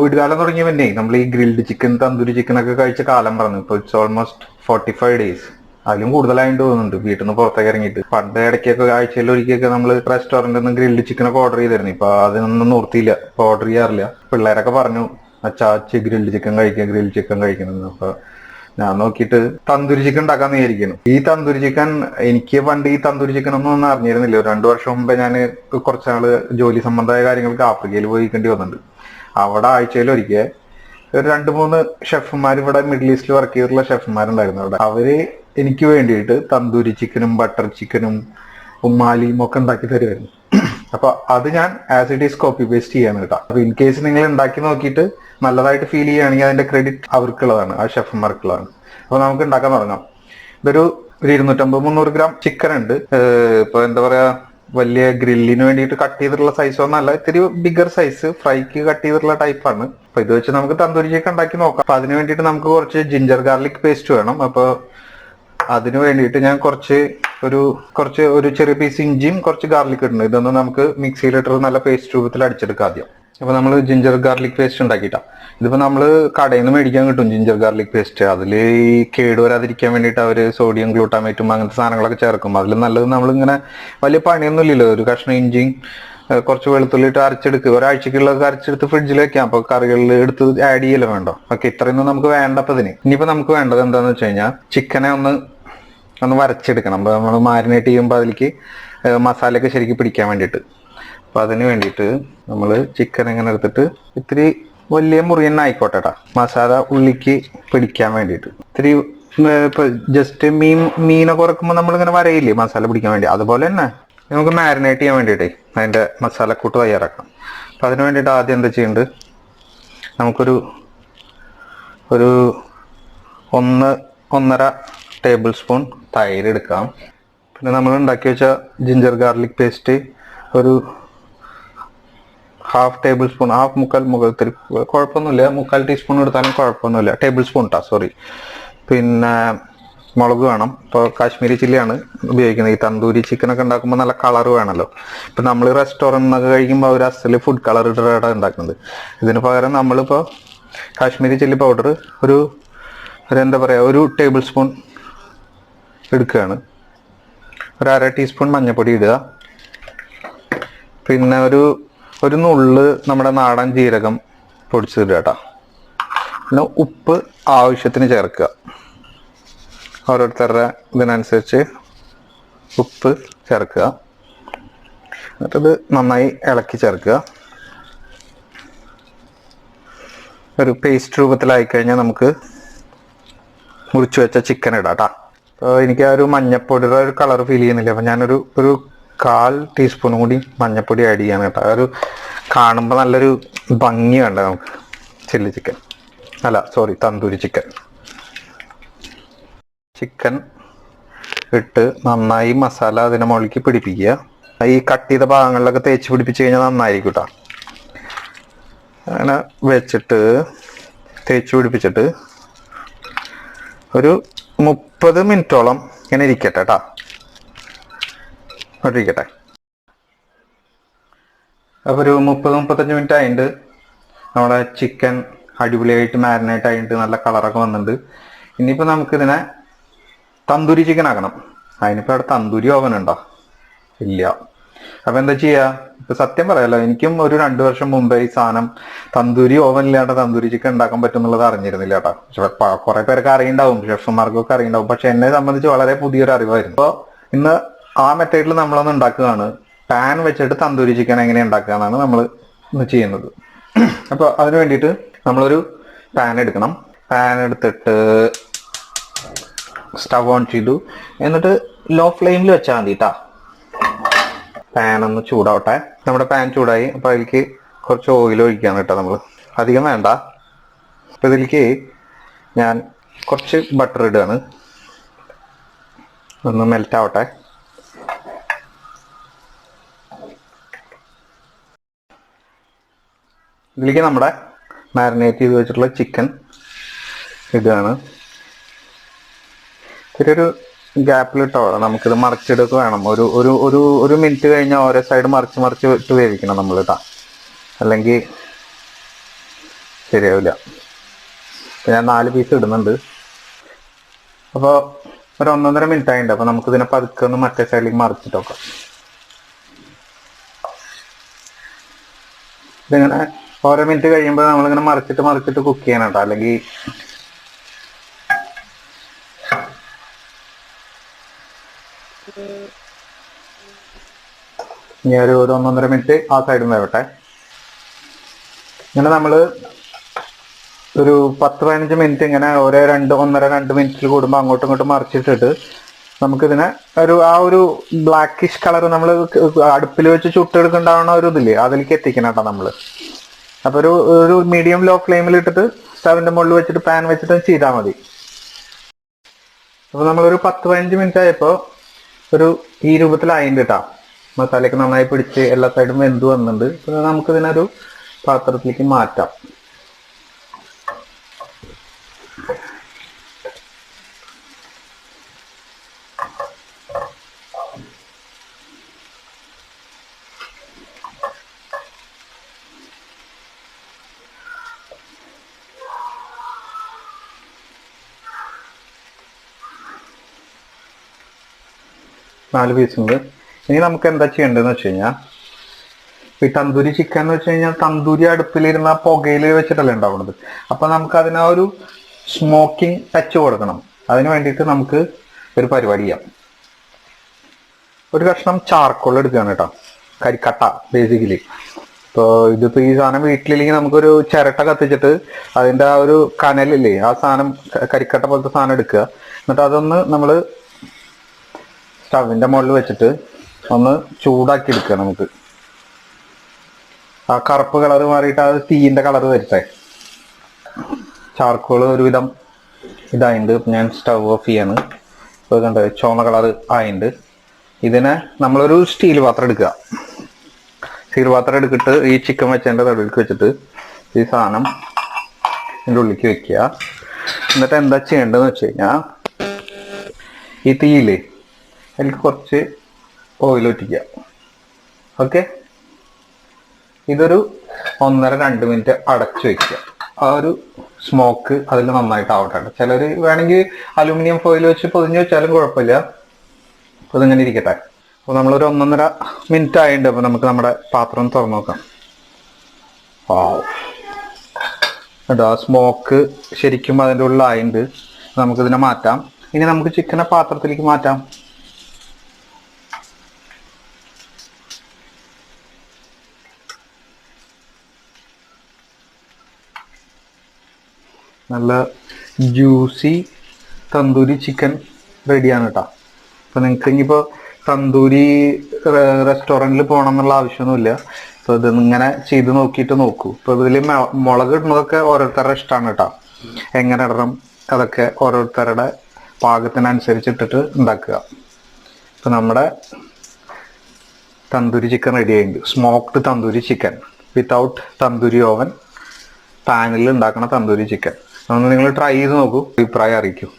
Covid കാലം തുടങ്ങിയ പിന്നെ നമ്മൾ ഈ ഗ്രിൽഡ് ചിക്കൻ തന്തൂരി ചിക്കൻ ഒക്കെ കഴിച്ച കാലം പറഞ്ഞു. ഇപ്പൊ ഇറ്റ്സ് ഓൾമോസ്റ്റ് 45 days, അതിലും കൂടുതലായിട്ട് തോന്നുന്നുണ്ട് വീട്ടിൽ നിന്ന് പുറത്തേക്ക് ഇറങ്ങിയിട്ട്. പണ്ട് ഇടയ്ക്കൊക്കെ ആഴ്ചയിൽ ഒരിക്കലൊക്കെ നമ്മൾ റെസ്റ്റോറന്റിൽ നിന്ന് ഗ്രിൽഡ് ചിക്കനൊക്കെ ഓർഡർ ചെയ്തിരുന്നു. ഇപ്പൊ അതിനൊന്നും നിർത്തിയില്ല, ഇപ്പൊ ഓർഡർ ചെയ്യാറില്ല. പിള്ളേരൊക്കെ പറഞ്ഞു അച്ചാച്ചി ഗ്രിൽഡ് ചിക്കൻ കഴിക്കുക, ഗ്രിൽഡ് ചിക്കൻ കഴിക്കണം. അപ്പൊ ഞാൻ നോക്കിയിട്ട് തന്തൂരി ചിക്കൻ ഉണ്ടാക്കാന്ന് വിചാരിക്കുന്നു. ഈ തന്തൂരി ചിക്കൻ എനിക്ക് പണ്ട് ഈ തന്തൂരി ചിക്കൻ ഒന്നും അറിഞ്ഞിരുന്നില്ല. 2 വർഷം മുമ്പേ ഞാൻ കുറച്ചാള് ജോലി സംബന്ധമായ കാര്യങ്ങൾക്ക് ആഫ്രിക്കയിൽ പോയിക്കേണ്ടി വന്നിട്ടുണ്ട്. അവിടെ ആഴ്ചയിൽ ഒരിക്കൽ ഒരു 2-3 ഷെഫുമാർ, ഇവിടെ മിഡിൽ ഈസ്റ്റിൽ വർക്ക് ചെയ്തിട്ടുള്ള ഷെഫുമാരുണ്ടായിരുന്നു അവിടെ. അവര് എനിക്ക് വേണ്ടിയിട്ട് തന്തൂരി ചിക്കനും ബട്ടർ ചിക്കനും ഉമ്മാലിയും ഒക്കെ ഉണ്ടാക്കി തരുമായിരുന്നു. അപ്പൊ അത് ഞാൻ as it is copy paste ചെയ്യാണ് കേട്ടോ. അപ്പൊ ഇൻ കേസ് നിങ്ങൾ ഉണ്ടാക്കി നോക്കിയിട്ട് നല്ലതായിട്ട് ഫീൽ ചെയ്യുകയാണെങ്കിൽ അതിന്റെ ക്രെഡിറ്റ് അവർക്കുള്ളതാണ്, ആ ഷെഫുമാർക്കുള്ളതാണ്. അപ്പൊ നമുക്ക് ഉണ്ടാക്കാൻ തുടങ്ങാം. ഇതൊരു 250-300 ഗ്രാം ചിക്കൻ ഉണ്ട്. ഇപ്പൊ എന്താ പറയാ, വലിയ ഗ്രില്ലിന് വേണ്ടിയിട്ട് കട്ട് ചെയ്തിട്ടുള്ള സൈസൊന്നല്ല, ഇത്തിരി ബിഗർ സൈസ് ഫ്രൈക്ക് കട്ട് ചെയ്തിട്ടുള്ള ടൈപ്പാണ്. അപ്പൊ ഇത് വെച്ച് നമുക്ക് തന്തൂരി ചിക്കൻ ഉണ്ടാക്കി നോക്കാം. അപ്പൊ അതിന് വേണ്ടിയിട്ട് നമുക്ക് കുറച്ച് ജിഞ്ചർ ഗാർലിക് പേസ്റ്റ് വേണം. അപ്പൊ അതിന് വേണ്ടിയിട്ട് ഞാൻ ഒരു ചെറിയ പീസ് ഇഞ്ചിയും കുറച്ച് ഗാർലിക് ഇടുന്നു. ഇതൊന്ന് നമുക്ക് മിക്സിയിലിട്ട് നല്ല പേസ്റ്റ് രൂപത്തിൽ അടിച്ചെടുക്കാം ആദ്യം. അപ്പൊ നമ്മൾ ജിഞ്ചർ ഗാർലിക് പേസ്റ്റ് ഉണ്ടാക്കിയിട്ടാ. ഇതിപ്പോ നമ്മള് കടയിൽ നിന്ന് മേടിക്കാൻ കിട്ടും ജിഞ്ചർ ഗാർലിക് പേസ്റ്റ്. അതിൽ ഈ കേടുവരാതിരിക്കാൻ വേണ്ടിയിട്ട് അവര് സോഡിയം ഗ്ലൂട്ടാമേറ്റും അങ്ങനത്തെ സാധനങ്ങളൊക്കെ ചേർക്കും. അതിൽ നല്ലത് നമ്മളിങ്ങനെ വലിയ പണിയൊന്നും ഇല്ലല്ലോ, ഒരു കഷ്ണം ഇഞ്ചിയും കുറച്ച് വെളുത്തുള്ളി ഇട്ട് അരച്ചെടുക്കുക. ഒരാഴ്ചക്കുള്ളതൊക്കെ അരച്ചെടുത്ത് ഫ്രിഡ്ജിൽ വെക്കാം. അപ്പൊ കറികളിൽ എടുത്ത് ആഡ് ചെയ്യല്ലോ വേണ്ടോ. ഓക്കെ, ഇത്രയൊന്നും നമുക്ക് വേണ്ടപ്പതിന്. ഇനിയിപ്പോ നമുക്ക് വേണ്ടത് എന്താന്ന് വെച്ച് കഴിഞ്ഞാൽ ചിക്കനെ ഒന്ന് വരച്ചെടുക്കണം. അപ്പൊ നമ്മൾ മാരിനേറ്റ് ചെയ്യുമ്പോൾ അതിലേക്ക് മസാലയൊക്കെ ശരിക്കും പിടിക്കാൻ വേണ്ടിയിട്ട്. അപ്പൊ അതിന് വേണ്ടിയിട്ട് നമ്മൾ ചിക്കൻ ഇങ്ങനെ എടുത്തിട്ട് ഇത്തിരി വലിയ മുറിയൻ ആയിക്കോട്ടെട്ടാ, മസാല ഉള്ളിക്ക് പിടിക്കാൻ വേണ്ടിയിട്ട്. ഇത്തിരി ഇപ്പൊ ജസ്റ്റ് മീനൊക്കെ ഉറക്കുമ്പോൾ നമ്മളിങ്ങനെ വരയില്ലേ മസാല പിടിക്കാൻ വേണ്ടി, അതുപോലെ തന്നെ നമുക്ക് മാരിനേറ്റ് ചെയ്യാൻ വേണ്ടിയിട്ടേ അതിന്റെ മസാലക്കൂട്ട് തയ്യാറാക്കാം. അപ്പൊ അതിന് വേണ്ടിയിട്ട് ആദ്യം എന്താ ചെയ്യേണ്ടത്, നമുക്കൊരു 1-1.5 ടേബിൾ സ്പൂൺ തൈര് എടുക്കാം. പിന്നെ നമ്മൾ ഉണ്ടാക്കി വെച്ച ജിഞ്ചർ ഗാർലിക് പേസ്റ്റ് ഒരു 1/2 ടേബിൾ സ്പൂൺ, മുക്കാൽ കുഴപ്പമൊന്നുമില്ല, 1/4 ടീസ്പൂൺ എടുത്താലും കുഴപ്പമൊന്നുമില്ല. Table spoon sorry. പിന്നെ മുളക് വേണം. ഇപ്പോൾ കാശ്മീരി ചില്ലിയാണ് ഉപയോഗിക്കുന്നത്. ഈ തന്തൂരി ചിക്കനൊക്കെ ഉണ്ടാക്കുമ്പോൾ നല്ല കളർ വേണമല്ലോ. ഇപ്പം നമ്മൾ റെസ്റ്റോറൻറ്റിൽ നിന്നൊക്കെ കഴിക്കുമ്പോൾ അവർ അസല് ഫുഡ് കളർ ഇട്ടിട്ടാണ് ഉണ്ടാക്കുന്നത്. ഇതിന് പകരം നമ്മളിപ്പോൾ കാശ്മീരി ചില്ലി പൗഡർ എന്താ പറയുക, 1 ടേബിൾ സ്പൂൺ എടുക്കുകയാണ്. 1/2 ടീസ്പൂൺ മഞ്ഞൾപ്പൊടി ഇടുക. പിന്നെ ഒരു നുള്ള് നമ്മുടെ നാടൻ ജീരകം പൊടിച്ചിടുക കേട്ടോ. പിന്നെ ഉപ്പ് ആവശ്യത്തിന് ചേർക്കുക. ഓരോരുത്തരുടെ ഇതിനനുസരിച്ച് ഉപ്പ് ചേർക്കുക. എന്നിട്ടത് നന്നായി ഇളക്കി ചേർക്കുക. ഒരു പേസ്റ്റ് രൂപത്തിലായി കഴിഞ്ഞാൽ നമുക്ക് മുറിച്ച് വെച്ച ചിക്കൻ ഇടാം കേട്ടോ. അപ്പോൾ എനിക്ക് ആ ഒരു മഞ്ഞപ്പൊടിയുടെ ഒരു കളർ ഫീൽ ചെയ്യുന്നില്ല. അപ്പം ഞാനൊരു 1/4 ടീസ്പൂൺ കൂടി മഞ്ഞപ്പൊടി ആഡ് ചെയ്യാൻ കേട്ടോ. ഒരു കാണുമ്പോൾ നല്ലൊരു ഭംഗി വേണ്ട നമുക്ക് തന്തൂരി ചിക്കൻ. ചിക്കൻ ഇട്ട് നന്നായി മസാല അതിനെ മുകളിലേക്ക് പിടിപ്പിക്കുക. ഈ കട്ട് ചെയ്ത ഭാഗങ്ങളിലൊക്കെ തേച്ച് പിടിപ്പിച്ച് കഴിഞ്ഞാൽ നന്നായിരിക്കും കേട്ടോ. അങ്ങനെ വെച്ചിട്ട് തേച്ച് പിടിപ്പിച്ചിട്ട് ഒരു 30 മിനിറ്റോളം ഇങ്ങനെ ഇരിക്കട്ടെ കേട്ടോ. ഇരിക്കട്ടെ. അപ്പോൾ ഒരു 30-35 മിനിറ്റ് ആയിട്ട് നമ്മുടെ ചിക്കൻ അടിപൊളിയായിട്ട് മാരിനേറ്റ് ആയിട്ട് നല്ല കളറൊക്കെ വന്നിട്ടുണ്ട്. ഇനിയിപ്പോൾ നമുക്കിതിനെ തന്തൂരി ചിക്കൻ ആക്കണം. അതിനിപ്പോൾ അവിടെ തന്തൂരി ഓവൻ ഉണ്ടോ? ഇല്ല. അപ്പം എന്താ ചെയ്യുക? ഇപ്പം സത്യം പറയാലോ, എനിക്കും ഒരു 2 വർഷം മുമ്പേ ഈ സാധനം തന്തൂരി ഓവൻ ഇല്ലാണ്ട് തന്തൂരി ചിക്കൻ ഉണ്ടാക്കാൻ പറ്റും എന്നുള്ളത് അറിഞ്ഞിരുന്നില്ല കേട്ടോ. പക്ഷെ കുറെ പേർക്ക് അറിയുണ്ടാവും, ഷെഫ്മാർക്കൊക്കെ അറിയുണ്ടാവും. പക്ഷെ എന്നെ സംബന്ധിച്ച് വളരെ പുതിയൊരു അറിവായിരുന്നു. അപ്പോൾ ഇന്ന് ആ മെത്തേഡിൽ നമ്മളൊന്ന് ഉണ്ടാക്കുകയാണ്. പാൻ വെച്ചിട്ട് തന്തൂരി ചിക്കൻ എങ്ങനെ ഉണ്ടാക്കുക എന്നാണ് നമ്മൾ ഇന്ന് ചെയ്യുന്നത്. അപ്പോൾ അതിന് വേണ്ടിയിട്ട് നമ്മളൊരു പാൻ എടുക്കണം. പാൻ എടുത്തിട്ട് സ്റ്റവ് ഓൺ ചെയ്തു. എന്നിട്ട് ലോ ഫ്ലെയിമിൽ വെച്ചാൽ മതി കേട്ടോ. പാൻ ഒന്ന് ചൂടാവട്ടെ. നമ്മുടെ പാൻ ചൂടായി. അപ്പോൾ അതിലേക്ക് കുറച്ച് ഓയിൽ ഒഴിക്കുകയാണ് കേട്ടോ. നമ്മൾ അധികം വേണ്ട. അപ്പോൾ ഇതിലേക്ക് ഞാൻ കുറച്ച് ബട്ടർ ഇടുകയാണ്. ഒന്ന് മെൽറ്റ് ആവട്ടെ. ഇതിലേക്ക് നമ്മുടെ മാരിനേറ്റ് ചെയ്ത് വെച്ചിട്ടുള്ള ചിക്കൻ ഇടുകയാണ്. ഒരു ഗ്യാപ്പിലിട്ടോ നമുക്കിത് മറിച്ചെടുക്കുക വേണം. ഒരു മിനിറ്റ് കഴിഞ്ഞാൽ ഓരോ സൈഡ് മറിച്ച് ഇട്ട് വേവിക്കണം നമ്മൾ കേട്ടോ. അല്ലെങ്കിൽ ശരിയാവില്ല. ഞാൻ 4 പീസ് ഇടുന്നുണ്ട്. അപ്പോൾ ഒരു 1.5 മിനിറ്റ് ആയിട്ടുണ്ട്. അപ്പോൾ നമുക്കിതിനെ പതുക്കെ ഒന്ന് മറ്റേ സൈഡിലേക്ക് മറിച്ചിട്ട് നോക്കാം. ഇതിങ്ങനെ ഓരോ മിനിറ്റ് കഴിയുമ്പോൾ നമ്മളിങ്ങനെ മറിച്ചിട്ട് കുക്ക് ചെയ്യണം കേട്ടോ. അല്ലെങ്കിൽ ഇനി ഒരു 1.5 മിനിറ്റ് ആ സൈഡും വേവട്ടെ. ഇങ്ങനെ നമ്മൾ ഒരു 10-15 മിനിറ്റ് ഇങ്ങനെ ഓരോ 1.5-2 മിനിറ്റിൽ കൂടുമ്പോൾ അങ്ങോട്ടും ഇങ്ങോട്ടും മറിച്ചിട്ടിട്ട് നമുക്കിതിനെ ആ ഒരു ബ്ലാക്കിഷ് കളർ നമ്മൾ അടുപ്പിൽ വെച്ച് ചുട്ടെടുക്കേണ്ടാവുന്ന ഒരു ഇതില്ലേ, അതിലേക്ക് എത്തിക്കണം കേട്ടോ നമ്മൾ. അപ്പോൾ ഒരു മീഡിയം ലോ ഫ്ലെയിമിൽ ഇട്ടിട്ട് സ്റ്റവിൻ്റെ മുകളിൽ വെച്ചിട്ട് പാൻ വെച്ചിട്ട് ചെയ്താൽ മതി. അപ്പോൾ നമ്മളൊരു 10-15 മിനിറ്റ് ആയപ്പോൾ ഈ രൂപത്തിലായിട്ടുണ്ട് കേട്ടോ. മസാലയൊക്കെ നന്നായി പിടിച്ച് എല്ലാ സൈഡും വെന്ത് വന്നിട്ടുണ്ട്. പിന്നെ നമുക്കിതിനൊരു പാത്രത്തിലേക്ക് മാറ്റാം. നാല് പീസുണ്ട്. ഇനി നമുക്ക് എന്താ ചെയ്യേണ്ടതെന്ന് വെച്ച് കഴിഞ്ഞാൽ, ഈ തന്തൂരി ചിക്കൻ എന്ന് വെച്ച് കഴിഞ്ഞാൽ തന്തൂരി അടുപ്പിലിരുന്ന പുകയിൽ വെച്ചിട്ടല്ലേ ഉണ്ടാവുന്നത്. അപ്പോൾ നമുക്ക് അതിനാ ഒരു സ്മോക്കിംഗ് ടച്ച് കൊടുക്കണം. അതിന് വേണ്ടിയിട്ട് നമുക്ക് ഒരു പരിപാടി ചെയ്യാം. ഒരു കഷ്ണം ചാർക്കോൾ എടുക്കുകയാണ് കേട്ടോ, കരിക്കട്ട ബേസിക്കലി. ഇപ്പോൾ ഇതിപ്പോൾ ഈ സാധനം വീട്ടിലില്ലെങ്കിൽ നമുക്കൊരു ചിരട്ട കത്തിച്ചിട്ട് അതിൻ്റെ ആ ഒരു കനലില്ലേ, ആ സാധനം കരിക്കട്ട പോലത്തെ സാധനം എടുക്കുക. എന്നിട്ട് അതൊന്ന് നമ്മൾ സ്റ്റവിൻ്റെ മുകളിൽ വെച്ചിട്ട് ഒന്ന് ചൂടാക്കി എടുക്കുക. നമുക്ക് ആ കറുപ്പ് കളർ മാറിയിട്ട് അത് തീയിൻ്റെ കളർ വരട്ടെ. ചാർക്കോൾ ഒരുവിധം ഇതായിട്ടുണ്ട്. ഞാൻ സ്റ്റവ് ഓഫ് ചെയ്യാണ്. ഇപ്പോൾ കണ്ടത് ചുവന്ന കളർ ആയിട്ടുണ്ട്. ഇതിനെ നമ്മളൊരു സ്റ്റീൽ പാത്രം എടുക്കുക. സ്റ്റീൽ പാത്രം എടുത്തിട്ട് ഈ ചിക്കൻ വെച്ചതിൻ്റെ നടുവിലേക്ക് വെച്ചിട്ട് ഈ സാധനം ഇതിൻ്റെ ഉള്ളിലേക്ക് വെക്കുക. എന്നിട്ട് എന്താ ചെയ്യേണ്ടതെന്ന് വെച്ച് കഴിഞ്ഞാൽ, ഈ തീയില് അതിലേക്ക് കുറച്ച് ഓയിൽ ഒറ്റിക്കുക. ഓക്കെ, ഇതൊരു 1.5-2 മിനിറ്റ് അടച്ചു വെക്കുക. ആ ഒരു സ്മോക്ക് അതിൽ നന്നായിട്ട് ആവട്ടെ. ചിലർ വേണമെങ്കിൽ അലുമിനിയം ഫോയിൽ വെച്ച് പൊതിഞ്ഞ് വെച്ചാലും കുഴപ്പമില്ല. അപ്പോൾ ഇതിങ്ങനെ ഇരിക്കട്ടെ. അപ്പോൾ നമ്മളൊരു 1.5 മിനിറ്റ് ആയിട്ടുണ്ട്. അപ്പോൾ നമുക്ക് നമ്മുടെ പാത്രം തുറന്നു നോക്കാം. കേട്ടോ, ആ സ്മോക്ക് ശരിക്കും അതിൻ്റെ ഉള്ളിലായിട്ടുണ്ട്. നമുക്കിതിനെ മാറ്റാം. ഇനി നമുക്ക് ചിക്കനെ പാത്രത്തിലേക്ക് മാറ്റാം. നല്ല ജ്യൂസി തന്തൂരി ചിക്കൻ റെഡിയാണ് കേട്ടോ. അപ്പോൾ നിങ്ങൾക്ക് ഇനിയിപ്പോൾ തന്തൂരി റെസ്റ്റോറൻറ്റിൽ പോകണം എന്നുള്ള ആവശ്യമൊന്നുമില്ല. അപ്പോൾ ഇത് ഇങ്ങനെ ചെയ്ത് നോക്കൂ. ഇപ്പോൾ ഇതിൽ മുളക് ഇടുന്നതൊക്കെ ഓരോരുത്തരുടെ ഇഷ്ടമാണ് കേട്ടോ. എങ്ങനെ ഇടണം അതൊക്കെ ഓരോരുത്തരുടെ പാകത്തിനനുസരിച്ച് ഇട്ടിട്ട് ഉണ്ടാക്കുക. ഇപ്പോൾ നമ്മുടെ തന്തൂരി ചിക്കൻ റെഡി ആയിട്ടുണ്ട്. Smoked tandoori chicken without tandoori oven, പാനിൽ ഉണ്ടാക്കുന്ന തന്തൂരി ചിക്കൻ. അതൊന്ന് നിങ്ങൾ ട്രൈ ചെയ്ത് നോക്കൂ, അഭിപ്രായം അറിയിക്കും.